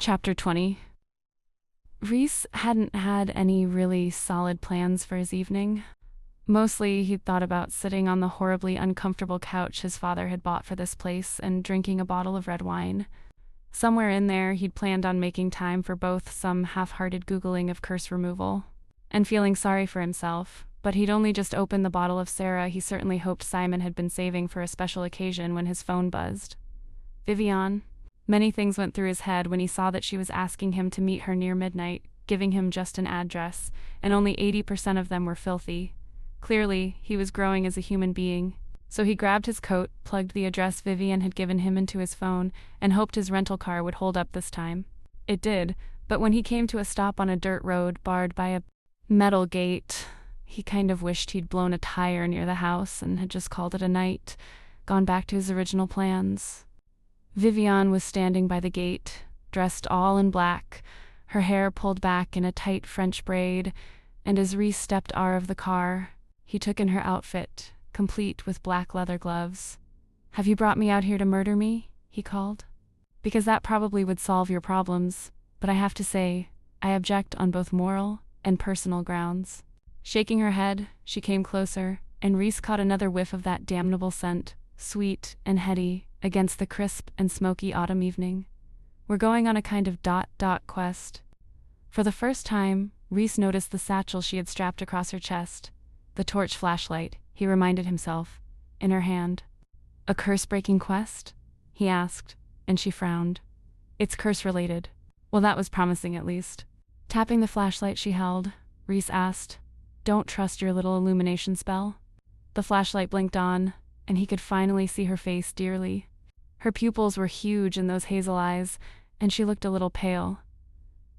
Chapter 20. Rhys hadn't had any really solid plans for his evening. Mostly, he'd thought about sitting on the horribly uncomfortable couch his father had bought for this place and drinking a bottle of red wine. Somewhere in there, he'd planned on making time for both some half-hearted Googling of curse removal and feeling sorry for himself, but he'd only just opened the bottle of Sarah he certainly hoped Simon had been saving for a special occasion when his phone buzzed. Vivian. Many things went through his head when he saw that she was asking him to meet her near midnight, giving him just an address, and only 80% of them were filthy. Clearly, he was growing as a human being. So he grabbed his coat, plugged the address Vivian had given him into his phone, and hoped his rental car would hold up this time. It did, but when he came to a stop on a dirt road barred by a metal gate, he kind of wished he'd blown a tire near the house and had just called it a night, gone back to his original plans. Vivian was standing by the gate, dressed all in black, her hair pulled back in a tight French braid, and as Rhys stepped out of the car, he took in her outfit, complete with black leather gloves. "Have you brought me out here to murder me?" he called. "Because that probably would solve your problems, but I have to say, I object on both moral and personal grounds." Shaking her head, she came closer, and Rhys caught another whiff of that damnable scent, sweet and heady, against the crisp and smoky autumn evening. "We're going on a kind of ... quest." For the first time, Rhys noticed the satchel she had strapped across her chest, the torch flashlight, he reminded himself, in her hand. "A curse-breaking quest?" he asked, and she frowned. "It's curse-related." Well, that was promising at least. Tapping the flashlight she held, Rhys asked, "Don't trust your little illumination spell?" The flashlight blinked on, and he could finally see her face dearly. Her pupils were huge in those hazel eyes, and she looked a little pale.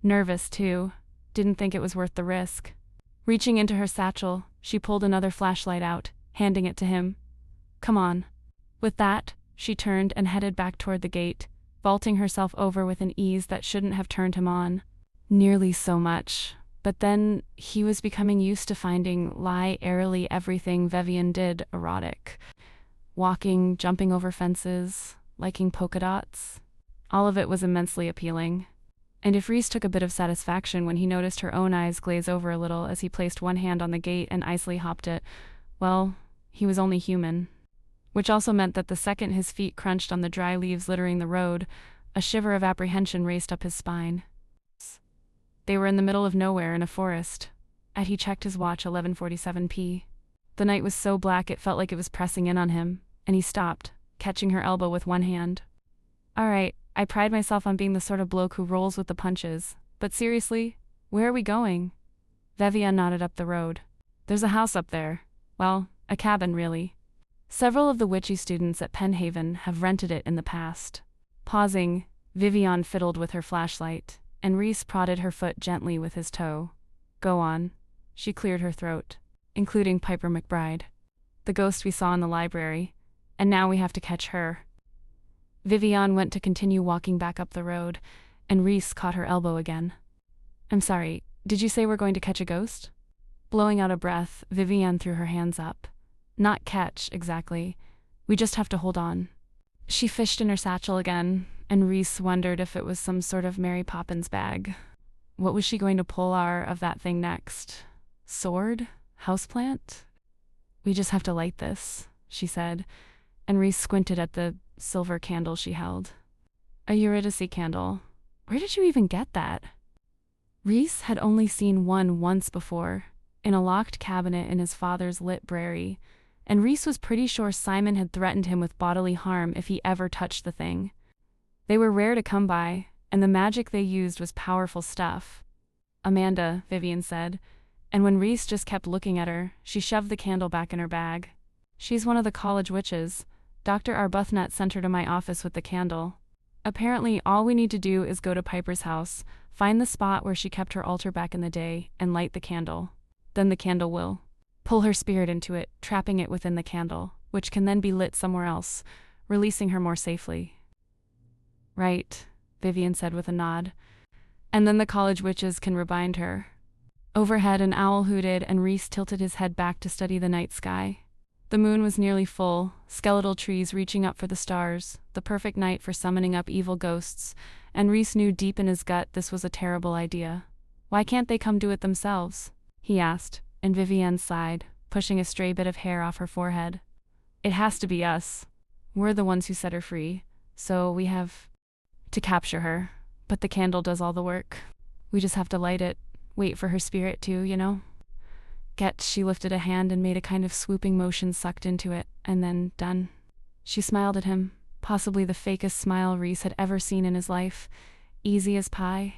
Nervous, too. Didn't think it was worth the risk. Reaching into her satchel, she pulled another flashlight out, handing it to him. "Come on." With that, she turned and headed back toward the gate, vaulting herself over with an ease that shouldn't have turned him on. Nearly so much. But then, he was becoming used to finding airily everything Vivian did erotic. Walking, jumping over fences, liking polka dots. All of it was immensely appealing. And if Rhys took a bit of satisfaction when he noticed her own eyes glaze over a little as he placed one hand on the gate and icily hopped it, well, he was only human. Which also meant that the second his feet crunched on the dry leaves littering the road, a shiver of apprehension raced up his spine. They were in the middle of nowhere in a forest. He checked his watch, 11:47 p. The night was so black it felt like it was pressing in on him, and he stopped, catching her elbow with one hand. "All right, I pride myself on being the sort of bloke who rolls with the punches, but seriously, where are we going?" Vivian nodded up the road. "There's a house up there. Well, a cabin, really. Several of the witchy students at Penhaven have rented it in the past." Pausing, Vivian fiddled with her flashlight, and Rhys prodded her foot gently with his toe. "Go on." She cleared her throat. "Including Piper McBride. The ghost we saw in the library. And now we have to catch her." Vivian went to continue walking back up the road, and Rhys caught her elbow again. "I'm sorry, did you say we're going to catch a ghost?" Blowing out a breath, Vivian threw her hands up. "Not catch, exactly. We just have to hold on." She fished in her satchel again, and Rhys wondered if it was some sort of Mary Poppins bag. What was she going to pull of that thing next? Sword? Houseplant? "We just have to light this," she said, and Rhys squinted at the silver candle she held. A Eurydice candle. Where did you even get that? Rhys had only seen one once before, in a locked cabinet in his father's lit brary, and Rhys was pretty sure Simon had threatened him with bodily harm if he ever touched the thing. They were rare to come by, and the magic they used was powerful stuff. "Amanda," Vivian said, and when Rhys just kept looking at her, she shoved the candle back in her bag. "She's one of the college witches. Dr. Arbuthnot sent her to my office with the candle. Apparently, all we need to do is go to Piper's house, find the spot where she kept her altar back in the day, and light the candle. Then the candle will pull her spirit into it, trapping it within the candle, which can then be lit somewhere else, releasing her more safely." "Right," Vivian said with a nod. "And then the college witches can rebind her." Overhead, an owl hooted, and Rhys tilted his head back to study the night sky. The moon was nearly full, skeletal trees reaching up for the stars, the perfect night for summoning up evil ghosts, and Reese knew deep in his gut this was a terrible idea. Why can't they come do it themselves? He asked, and Vivienne sighed, pushing a stray bit of hair off her forehead. It has to be us. We're the ones who set her free, so we have to capture her. But the candle does all the work. We just have to light it, wait for her spirit to, She lifted a hand and made a kind of swooping motion, sucked into it, and then done. She smiled at him, possibly the fakest smile Reese had ever seen in his life. Easy as pie.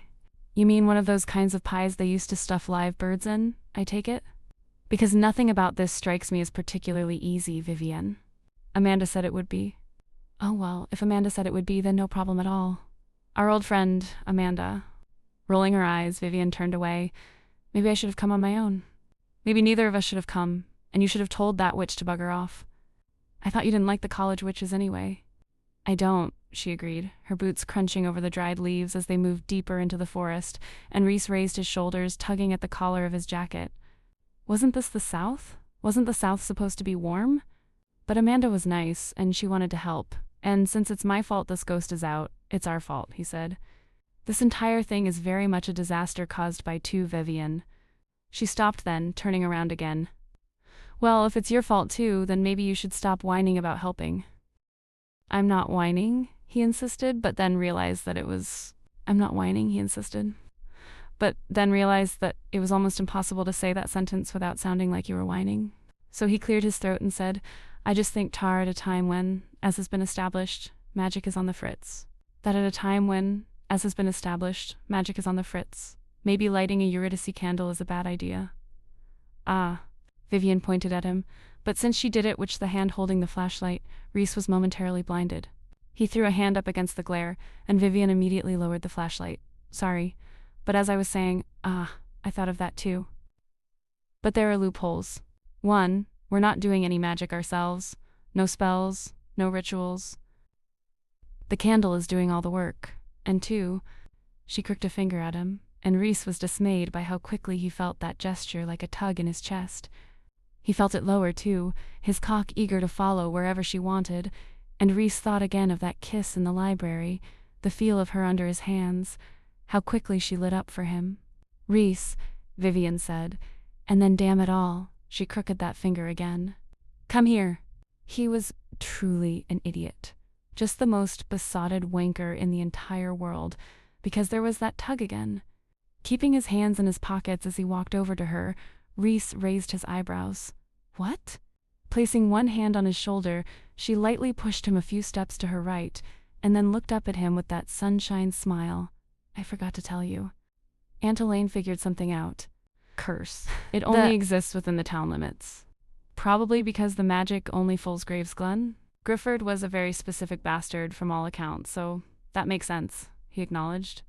You mean one of those kinds of pies they used to stuff live birds in, I take it? Because nothing about this strikes me as particularly easy, Vivienne. Amanda said it would be. Oh well, if Amanda said it would be, then no problem at all. Our old friend, Amanda. Rolling her eyes, Vivienne turned away. Maybe I should have come on my own. Maybe neither of us should have come, and you should have told that witch to bugger off. I thought you didn't like the college witches anyway. I don't, she agreed, her boots crunching over the dried leaves as they moved deeper into the forest, and Reese raised his shoulders, tugging at the collar of his jacket. Wasn't this the South? Wasn't the South supposed to be warm? But Amanda was nice, and she wanted to help, and since it's my fault this ghost is out, it's our fault, he said. This entire thing is very much a disaster caused by two Vivienne. She stopped then, turning around again. Well, if it's your fault too, then maybe you should stop whining about helping. I'm not whining, he insisted, but then realized that it was... I'm not whining, he insisted. But then realized that it was almost impossible to say that sentence without sounding like you were whining. So he cleared his throat and said, I just think Tar, at a time when, as has been established, magic is on the fritz. That at a time when, as has been established, magic is on the fritz, maybe lighting a Eurydice candle is a bad idea. Ah, Vivienne pointed at him, but since she did it, which the hand holding the flashlight, Reese was momentarily blinded. He threw a hand up against the glare, and Vivienne immediately lowered the flashlight. Sorry, but as I was saying, I thought of that too. But there are loopholes. 1, we're not doing any magic ourselves. No spells, no rituals. The candle is doing all the work. And 2, she crooked a finger at him, and Reese was dismayed by how quickly he felt that gesture like a tug in his chest. He felt it lower, too, his cock eager to follow wherever she wanted, and Reese thought again of that kiss in the library, the feel of her under his hands, how quickly she lit up for him. Reese, Vivienne said, and then damn it all, she crooked that finger again. Come here. He was truly an idiot. Just the most besotted wanker in the entire world, because there was that tug again. Keeping his hands in his pockets as he walked over to her, Reese raised his eyebrows. What? Placing one hand on his shoulder, she lightly pushed him a few steps to her right, and then looked up at him with that sunshine smile. I forgot to tell you. Aunt Elaine figured something out. Curse. It only exists within the town limits. Probably because the magic only fools Graves Glen. Grifford was a very specific bastard from all accounts, so that makes sense, he acknowledged.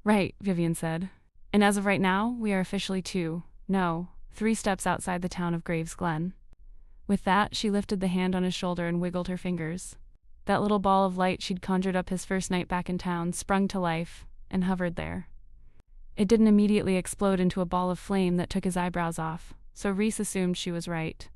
Right, Vivienne said. And as of right now, we are officially 3 steps outside the town of Graves Glen. With that, she lifted the hand on his shoulder and wiggled her fingers. That little ball of light she'd conjured up his first night back in town sprung to life and hovered there. It didn't immediately explode into a ball of flame that took his eyebrows off, so Reese assumed she was right.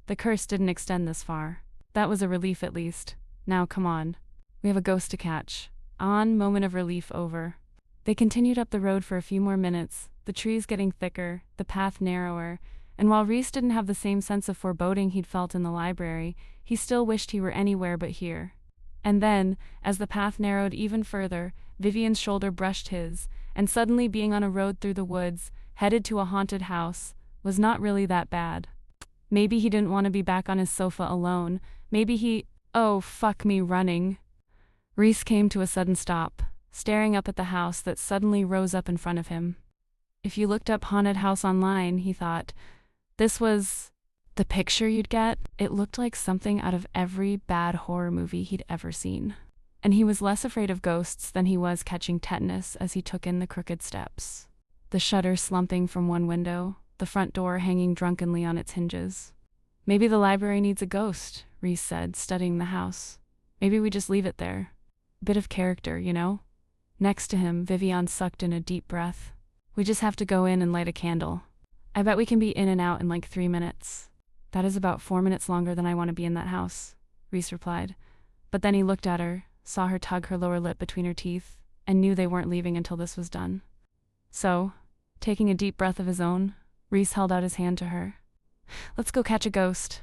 The curse didn't extend this far. That was a relief at least. Now come on. We have a ghost to catch. On, moment of relief over. They continued up the road for a few more minutes, the trees getting thicker, the path narrower, and while Reese didn't have the same sense of foreboding he'd felt in the library, he still wished he were anywhere but here. And then, as the path narrowed even further, Vivienne's shoulder brushed his, and suddenly being on a road through the woods, headed to a haunted house, was not really that bad. Maybe he didn't want to be back on his sofa alone. Maybe he... Oh, fuck me running. Reese came to a sudden stop, staring up at the house that suddenly rose up in front of him. If you looked up haunted house online, he thought, this was the picture you'd get. It looked like something out of every bad horror movie he'd ever seen. And he was less afraid of ghosts than he was catching tetanus as he took in the crooked steps. The shutter slumping from one window, the front door hanging drunkenly on its hinges. Maybe the library needs a ghost, Reese said, studying the house. Maybe we just leave it there. A bit of character, you know? Next to him, Vivienne sucked in a deep breath. We just have to go in and light a candle. I bet we can be in and out in like 3 minutes. That is about 4 minutes longer than I want to be in that house, Reese replied. But then he looked at her, saw her tug her lower lip between her teeth, and knew they weren't leaving until this was done. So, taking a deep breath of his own, Reese held out his hand to her. Let's go catch a ghost.